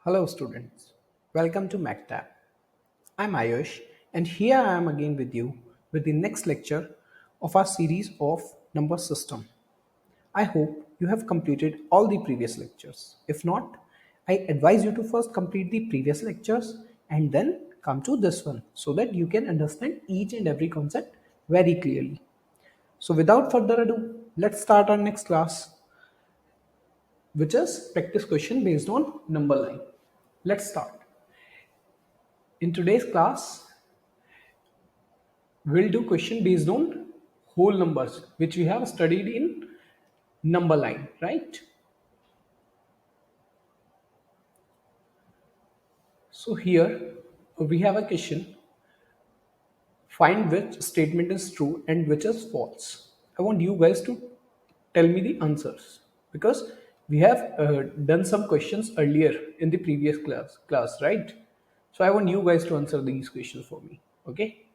Hello students, welcome to MacTab. I'm Ayush and here I am again with you with the next lecture of our series of number system. I hope you have completed all the previous lectures. If not, I advise you to first complete the previous lectures and then come to this one so that you can understand each and every concept very clearly. So without further ado, let's start our next class, which is practice question based on number line. Let's start. In today's class, we'll do question based on whole numbers, which we have studied in number line, right? So here we have a question. Find which statement is true and which is false. I want you guys to tell me the answers because we have done some questions earlier in the previous class, right? So I want you guys to answer these questions for me. Okay.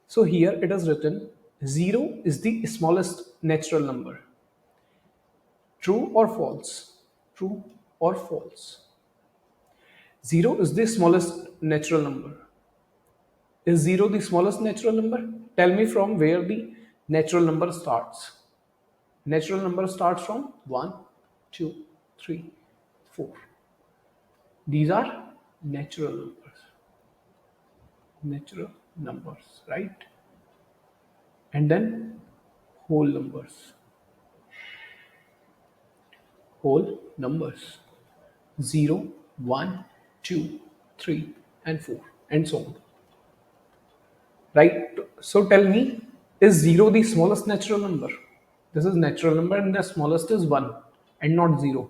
So here it is written 0 is the smallest natural number. True or false? True or false? 0 is the smallest natural number. Is 0 the smallest natural number? Tell me from where the natural number starts. Natural number starts from 1, 2, 3, 4. These are natural numbers. Natural numbers, right? And then whole numbers. Whole numbers. 0, 1, 2, 3, and 4, and so on. Right? So tell me, is 0 the smallest natural number? This is natural number and the smallest is 1 and not 0.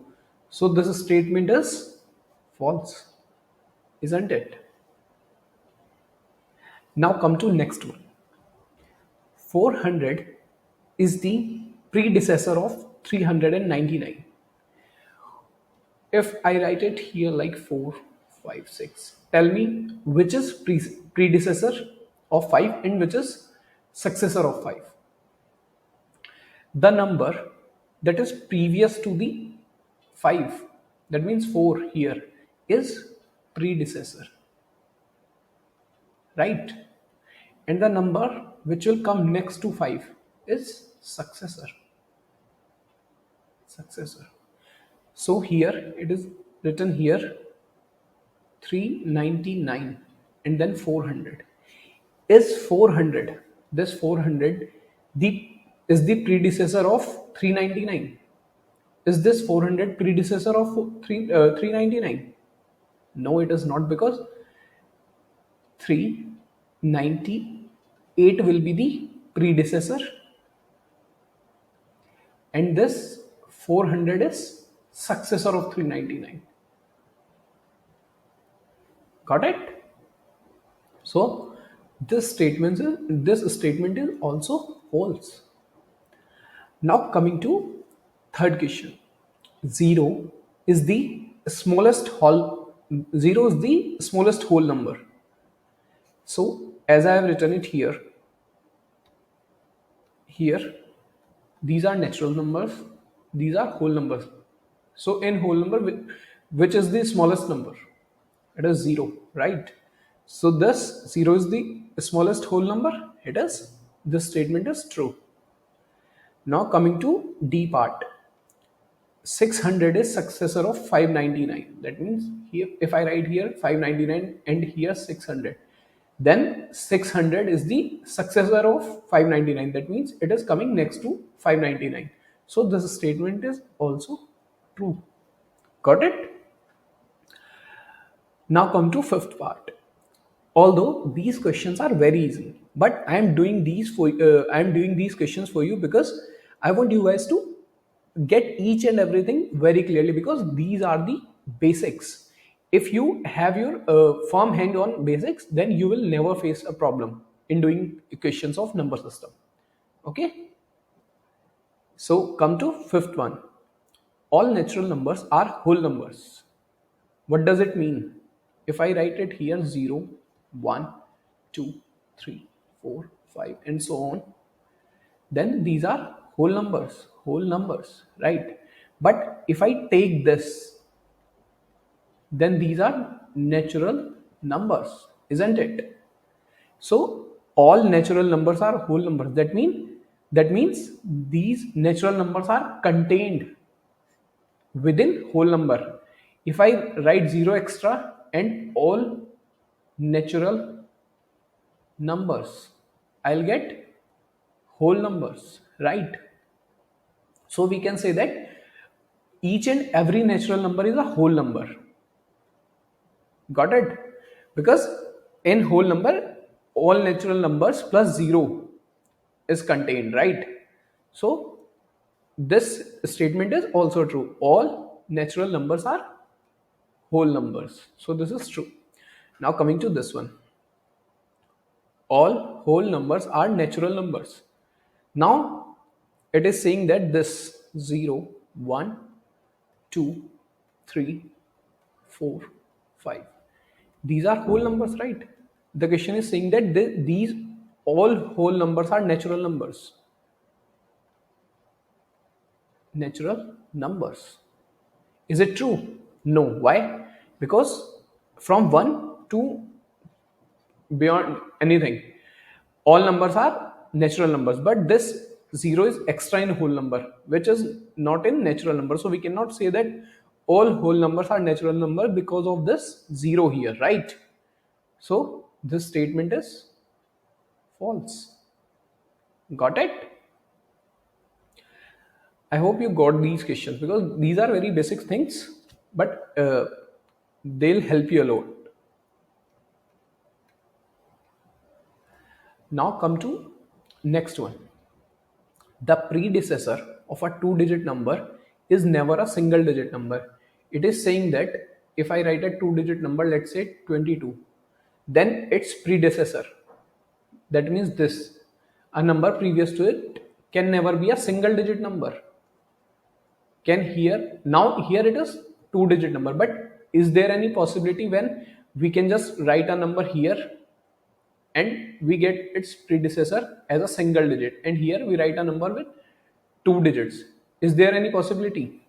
So this statement is false, isn't it? Now come to next one. 400 is the predecessor of 399. If I write it here like 4, 5, 6, tell me which is predecessor of 5 and which is successor of 5. The number that is previous to the 5, that means 4 here, is predecessor, right? And the number which will come next to 5 is successor. So here it is written here 399 and then 400. Is 400, this 400 the is the predecessor of 399? Is this 400 predecessor of 399? No, it is not, because 398 will be the predecessor and this 400 is successor of 399. Got it? So this statement is also false. Now coming to third question. 0 is the smallest whole 0 is the smallest whole number. So as I have written it here these are natural numbers, these are whole numbers. So in whole number, which is the smallest number? It is 0, right? So this 0 is the smallest whole number. This statement is true. Now coming to D part. 600 is successor of 599. That means here, if I write here 599 and here 600, then 600 is the successor of 599. That means it is coming next to 599. So this statement is also true. Got it? Now come to fifth part. Although these questions are very easy, but I am doing these questions for you because I want you guys to get each and everything very clearly, because these are the basics. If you have your firm hand on basics, then you will never face a problem in doing equations of number system. Okay, so come to fifth one. All natural numbers are whole numbers. What does it mean? If I write it here 0, 1, 2, 3, 4, 5, and so on, then these are whole numbers, right? But if I take then these are natural numbers, isn't it? So all natural numbers are whole numbers. That means these natural numbers are contained within whole number. If I write 0 extra and all natural numbers, I'll get whole numbers, right? So we can say that each and every natural number is a whole number. Got it? Because in whole number, all natural numbers plus 0 is contained, right? So this statement is also true. All natural numbers are whole numbers. So this is true. Now coming to this one. All whole numbers are natural numbers. Now it is saying that this 0, 1, 2, 3, 4, 5. These are whole numbers, right? The question is saying that these all whole numbers are natural numbers. Natural numbers. Is it true? No. Why? Because from 1 to beyond anything, all numbers are natural numbers, but this 0 is extra in whole number, which is not in natural number. So we cannot say that all whole numbers are natural number because of this 0 here, right? So this statement is false. Got it? I hope you got these questions because these are very basic things, but they'll help you a lot. Now come to next one. The predecessor of a two-digit number is never a single-digit number. It is saying that if I write a two-digit number, let's say 22, then its predecessor, that means this, a number previous to it, can never be a single-digit number. Can here, now here it is two-digit number, but is there any possibility when we can just write a number here and we get its predecessor as a single digit, and here we write a number with two digits? Is there any possibility?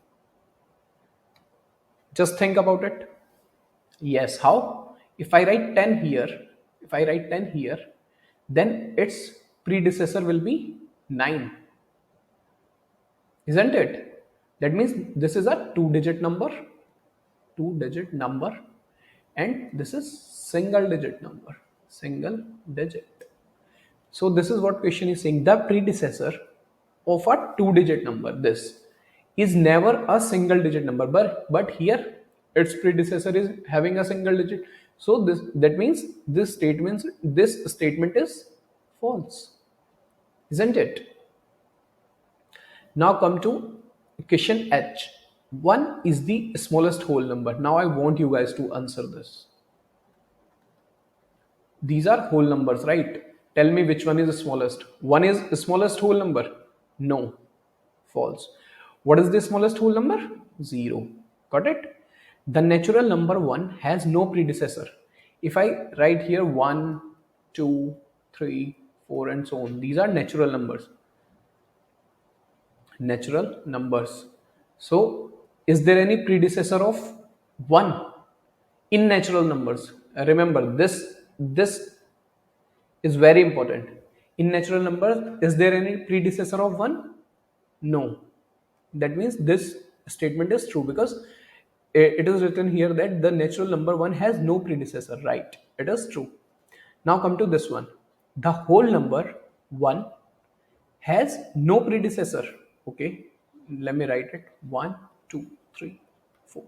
Just think about it. Yes. How? If I write 10 here, if I write 10 here, then its predecessor will be 9, isn't it? That means this is a two digit number, and this is single digit number, single digit. So this is what question is saying. The predecessor of a two-digit number, this, is never a single-digit number, but here its predecessor is having a single digit. So that means this statement is false, isn't it? Now come to question H. 1 is the smallest whole number. Now I want you guys to answer this. These are whole numbers, right? Tell me which one is the smallest. 1 is the smallest whole number. No. False. What is the smallest whole number? 0. Got it? The natural number 1 has no predecessor. If I write here 1, 2, 3, 4 and so on, these are natural numbers. Natural numbers. So is there any predecessor of 1 in natural numbers? Remember this is very important. In natural numbers, is there any predecessor of 1? No. That means this statement is true because it is written here that the natural number 1 has no predecessor, right? It is true. Now come to this one. The whole number 1 has no predecessor. Okay, let me write it. 1, 2, 3, 4.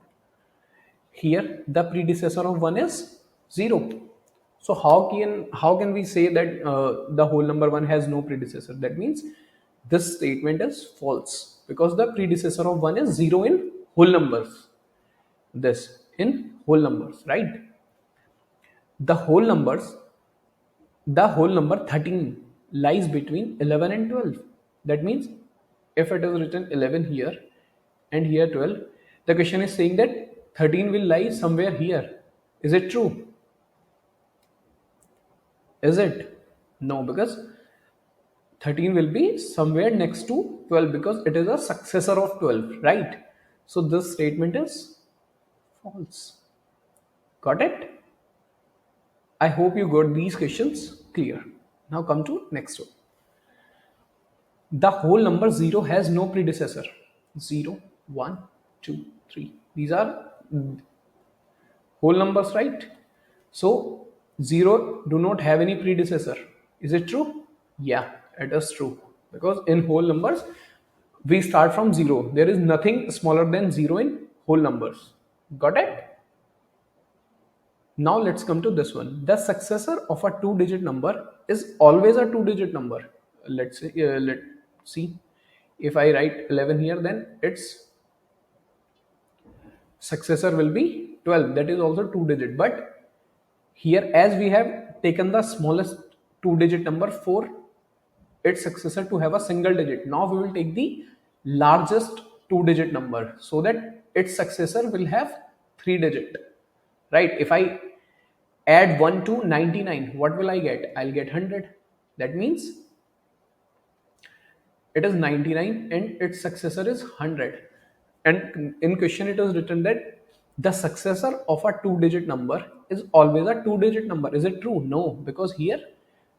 Here the predecessor of 1 is 0. So how can we say that the whole number 1 has no predecessor? That means this statement is false because the predecessor of 1 is 0 in whole numbers. This in whole numbers, right? The whole numbers, the whole number 13 lies between 11 and 12. That means if it is written 11 here and here 12, the question is saying that 13 will lie somewhere here. Is it true? Is it? No, because 13 will be somewhere next to 12 because it is a successor of 12, right? So this statement is false. Got it? I hope you got these questions clear. Now come to next one. The whole number 0 has no predecessor. 0, 1, 2, 3. These are whole numbers, right? So 0 do not have any predecessor. Is it true? Yeah, it is true. Because in whole numbers, we start from 0. There is nothing smaller than 0 in whole numbers. Got it? Now let's come to this one. The successor of a two-digit number is always a two-digit number. Let's see. If I write 11 here, then its successor will be 12. That is also two-digit. But here, as we have taken the smallest two-digit number for its successor to have a single digit, now we will take the largest two-digit number so that its successor will have three-digit. Right? If I add 1 to 99, what will I get? I'll get 100. That means it is 99 and its successor is 100. And in question it is written that the successor of a two-digit number is always a two-digit number. Is it true? No, because here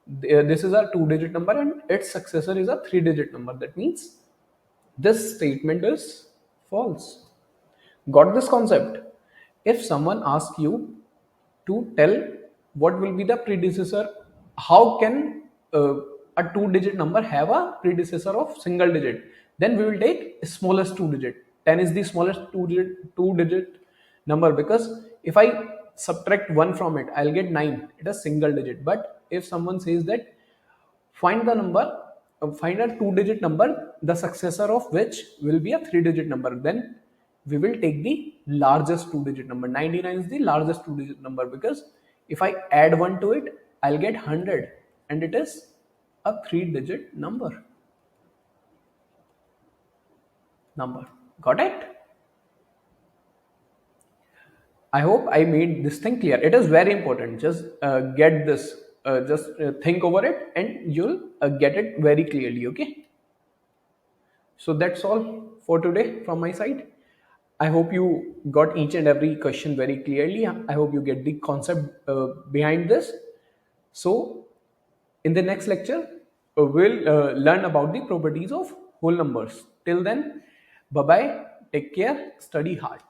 this is a two-digit number and its successor is a three-digit number. That means this statement is false. Got this concept? If someone asks you to tell what will be the predecessor, how can a two-digit number have a predecessor of single digit? Then we will take smallest two-digit. 10 is the smallest two-digit number, because if I subtract 1 from it, I'll get 9. It is single digit. But if someone says that find the number, find a two-digit number, the successor of which will be a three-digit number, then we will take the largest two-digit number. 99 is the largest two-digit number, because if I add 1 to it, I'll get 100, and it is a three-digit number. Got it? I hope I made this thing clear. It is very important. Just get this. Just think over it, and you'll get it very clearly. Okay. So that's all for today from my side. I hope you got each and every question very clearly. I hope you get the concept behind this. So, in the next lecture, we'll learn about the properties of whole numbers. Till then, bye bye, take care, study hard.